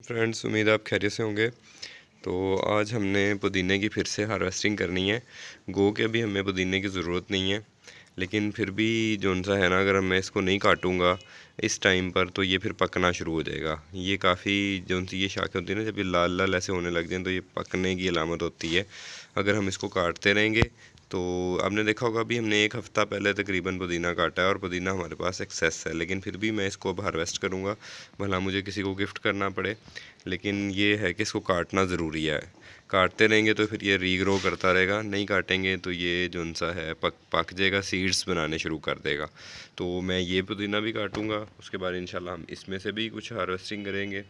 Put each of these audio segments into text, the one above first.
Friends, उम्मीद है आप खैरियत से होंगे। तो आज हमने पुदीने की फिर से हार्वेस्टिंग करनी है। गो के अभी हमें पुदीने की ज़रूरत नहीं है, लेकिन फिर भी जौन सा है ना, अगर मैं इसको नहीं काटूंगा इस टाइम पर तो ये फिर पकना शुरू हो जाएगा। ये काफ़ी जौन सी ये शाखें होती है ना, जब ये लाल लाल ऐसे होने लग जाए तो ये पकने की अलामत होती है। अगर हम इसको काटते रहेंगे तो आपने देखा होगा, अभी हमने एक हफ़्ता पहले तकरीबन पुदीना काटा है और पुदीना हमारे पास एक्सेस है, लेकिन फिर भी मैं इसको अब हार्वेस्ट करूँगा, भला मुझे किसी को गिफ्ट करना पड़े। लेकिन ये है कि इसको काटना ज़रूरी है। काटते रहेंगे तो फिर ये रीग्रो करता रहेगा, नहीं काटेंगे तो ये जौन सा है पक जाएगा, सीड्स बनाने शुरू कर देगा। तो मैं ये पुदीना भी काटूँगा, उसके बाद इंशाल्लाह हम इसमें से भी कुछ हार्वेस्टिंग करेंगे।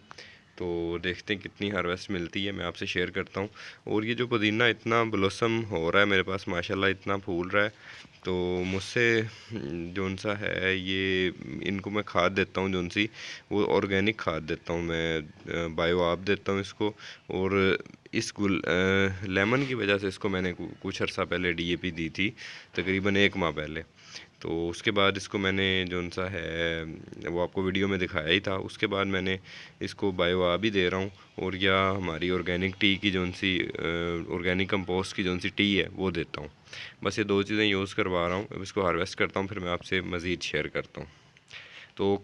तो देखते हैं कितनी हार्वेस्ट मिलती है, मैं आपसे शेयर करता हूँ। और ये जो पुदीना इतना ब्लॉसम हो रहा है मेरे पास, माशाल्लाह इतना फूल रहा है, तो मुझसे जौन सा है ये इनको मैं खाद देता हूँ, जौन सी वो ऑर्गेनिक खाद देता हूँ मैं, बायो आप देता हूँ इसको। और इस लेमन की वजह से इसको मैंने कुछ अर्सा पहले डीएपी दी थी, तकरीबन 1 माह पहले। तो उसके बाद इसको मैंने जौन सा है वो आपको वीडियो में दिखाया ही था। उसके बाद मैंने इसको बायो आ भी दे रहा हूँ, और या हमारी ऑर्गेनिक टी की जौन सी ऑर्गेनिक कंपोस्ट की जौन सी टी है वो देता हूँ। बस ये 2 चीज़ें यूज़ करवा रहा हूँ। अब इसको हार्वेस्ट करता हूँ, फिर मैं आपसे मज़ीद शेयर करता हूँ। तो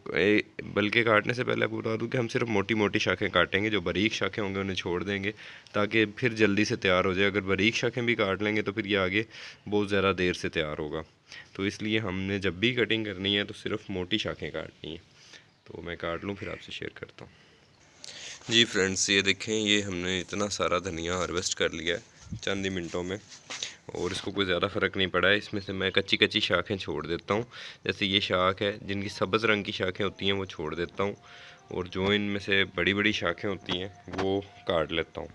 बल्कि काटने से पहले आपको बता दूं कि हम सिर्फ मोटी मोटी शाखें काटेंगे, जो बारीक शाखें होंगे उन्हें छोड़ देंगे, ताकि फिर जल्दी से तैयार हो जाए। अगर बारीक शाखें भी काट लेंगे तो फिर ये आगे बहुत ज़्यादा देर से तैयार होगा। तो इसलिए हमने जब भी कटिंग करनी है तो सिर्फ मोटी शाखें काटनी है। तो मैं काट लूँ, फिर आपसे शेयर करता हूँ। जी फ्रेंड्स, ये देखें, ये हमने इतना सारा धनिया हार्वेस्ट कर लिया है चंद ही मिनटों में, और इसको कोई ज़्यादा फ़र्क नहीं पड़ा है। इसमें से मैं कच्ची कच्ची शाखें छोड़ देता हूँ। जैसे ये शाख है, जिनकी सब्ज़ रंग की शाखें होती हैं वो छोड़ देता हूँ, और जो इनमें से बड़ी बड़ी शाखें होती हैं वो काट लेता हूँ।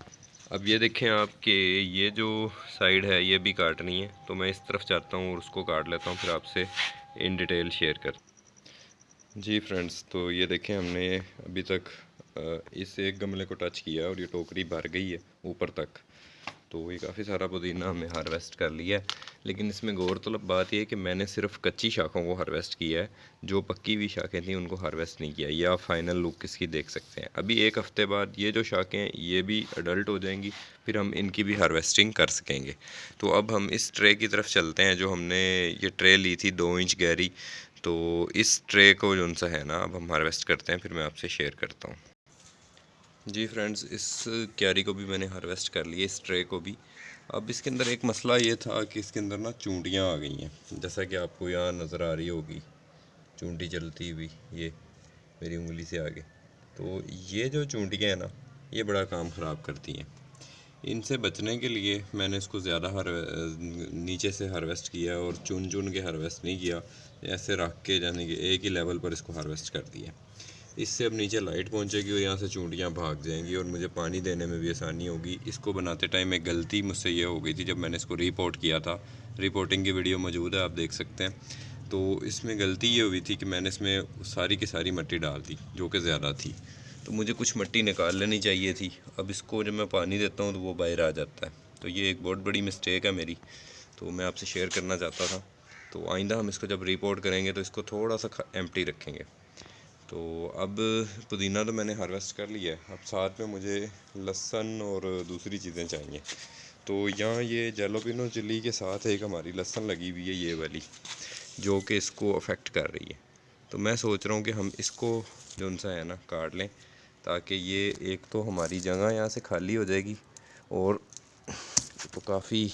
अब ये देखें आप कि ये जो साइड है ये भी काटनी है, तो मैं इस तरफ जाता हूँ और उसको काट लेता हूँ, फिर आपसे इन डिटेल शेयर कर। जी फ्रेंड्स, तो ये देखें, हमने अभी तक इस एक गमले को टच किया है और ये टोकरी भर गई है ऊपर तक। तो ये काफ़ी सारा पुदीना हमने हार्वेस्ट कर लिया है। लेकिन इसमें गौरतलब बात यह है कि मैंने सिर्फ कच्ची शाखों को हार्वेस्ट किया है, जो पक्की हुई शाखें थी उनको हार्वेस्ट नहीं किया। ये आप फाइनल लुक इसकी देख सकते हैं। अभी 1 हफ़्ते बाद ये जो शाखें हैं ये भी अडल्ट हो जाएंगी, फिर हम इनकी भी हार्वेस्टिंग कर सकेंगे। तो अब हम इस ट्रे की तरफ चलते हैं, जो हमने ये ट्रे ली थी 2 इंच गहरी। तो इस ट्रे को जो सा है ना, अब हम हार्वेस्ट करते हैं, फिर मैं आपसे शेयर करता हूँ। जी फ्रेंड्स, इस क्यारी को भी मैंने हार्वेस्ट कर लिया, इस ट्रे को भी। अब इसके अंदर एक मसला ये था कि इसके अंदर ना चूंटियाँ आ गई हैं, जैसा कि आपको यहाँ नज़र आ रही होगी चूंटी चलती हुई, ये मेरी उंगली से आगे। तो ये जो चूंटियाँ हैं ना, ये बड़ा काम ख़राब करती हैं। इनसे बचने के लिए मैंने इसको ज़्यादा नीचे से हार्वेस्ट किया और चुन चुन के हार्वेस्ट नहीं किया, ऐसे रख के यानी कि एक ही लेवल पर इसको हार्वेस्ट कर दिया। इससे अब नीचे लाइट पहुंचेगी और यहाँ से चूंटियाँ भाग जाएंगी और मुझे पानी देने में भी आसानी होगी। इसको बनाते टाइम एक गलती मुझसे ये हो गई थी, जब मैंने इसको रिपोर्ट किया था, रिपोर्टिंग की वीडियो मौजूद है, आप देख सकते हैं। तो इसमें गलती ये हुई थी कि मैंने इसमें सारी की सारी मिट्टी डाल दी, जो कि ज़्यादा थी। तो मुझे कुछ मिट्टी निकाल लेनी चाहिए थी। अब इसको जब मैं पानी देता हूँ तो वो बाहर आ जाता है। तो ये एक बहुत बड़ी मिस्टेक है मेरी, तो मैं आपसे शेयर करना चाहता था। तो आइंदा हम इसको जब रिपोर्ट करेंगे तो इसको थोड़ा सा एम्प्टी रखेंगे। तो अब पुदीना तो मैंने हार्वेस्ट कर लिया है, अब साथ में मुझे लहसुन और दूसरी चीज़ें चाहिए। तो यहाँ ये जैलोपिनो चिली के साथ एक हमारी लहसुन लगी हुई है, ये वाली, जो कि इसको अफेक्ट कर रही है। तो मैं सोच रहा हूँ कि हम इसको जो सा है ना काट लें, ताकि ये एक तो हमारी जगह यहाँ से खाली हो जाएगी, और तो काफ़ी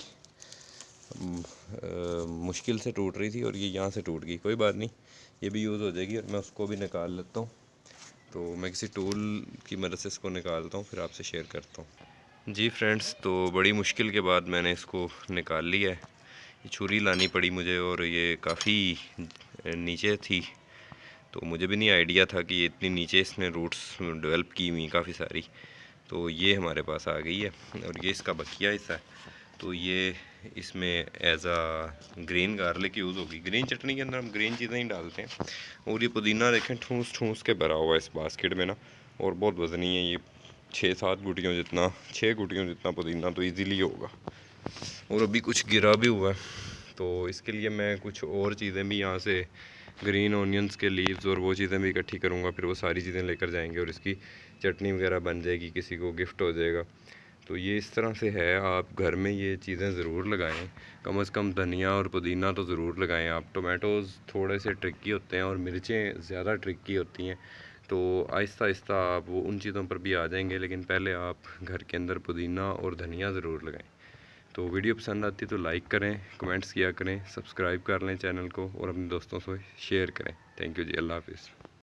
मुश्किल से टूट रही थी और ये यहाँ से टूट गई। कोई बात नहीं, ये भी यूज़ हो जाएगी, और मैं उसको भी निकाल लेता हूँ। तो मैं किसी टूल की मदद से इसको निकालता हूँ, फिर आपसे शेयर करता हूँ। जी फ्रेंड्स, तो बड़ी मुश्किल के बाद मैंने इसको निकाल लिया है। ये छुरी लानी पड़ी मुझे, और ये काफ़ी नीचे थी, तो मुझे भी नहीं आइडिया था कि ये इतनी नीचे इसने रूट्स डेवलप की हुई काफ़ी सारी। तो ये हमारे पास आ गई है, और ये इसका बकिया हिस्सा है। तो ये इसमें एज आ ग्रीन गार्लिक यूज़ होगी। ग्रीन चटनी के अंदर हम ग्रीन चीज़ें ही डालते हैं। और ये पुदीना देखें ठूस ठूस के भरा हुआ है इस बास्केट में ना, और बहुत वज़नी है ये, 6-7 गुटियों जितना, 6 गुटियों जितना पुदीना तो इजीली होगा। और अभी कुछ गिरा भी हुआ है, तो इसके लिए मैं कुछ और चीज़ें भी यहाँ से ग्रीन ऑनियंस के लीव्स और वो चीज़ें भी इकट्ठी करूँगा, फिर वो सारी चीज़ें लेकर जाएंगे और इसकी चटनी वगैरह बन जाएगी, किसी को गिफ्ट हो जाएगा। तो ये इस तरह से है, आप घर में ये चीज़ें ज़रूर लगाएं, कम से कम धनिया और पुदीना तो ज़रूर लगाएं आप। टोमेटोज़ थोड़े से ट्रिकी होते हैं और मिर्चें ज़्यादा ट्रिकी होती हैं, तो आहिस्ता आहिस्ता आप वो उन चीज़ों पर भी आ जाएंगे, लेकिन पहले आप घर के अंदर पुदीना और धनिया ज़रूर लगाएं। तो वीडियो पसंद आती है तो लाइक करें, कमेंट्स किया करें, सब्सक्राइब कर लें चैनल को और अपने दोस्तों से शेयर करें। थैंक यू जी, अल्लाह हाफ़िज़।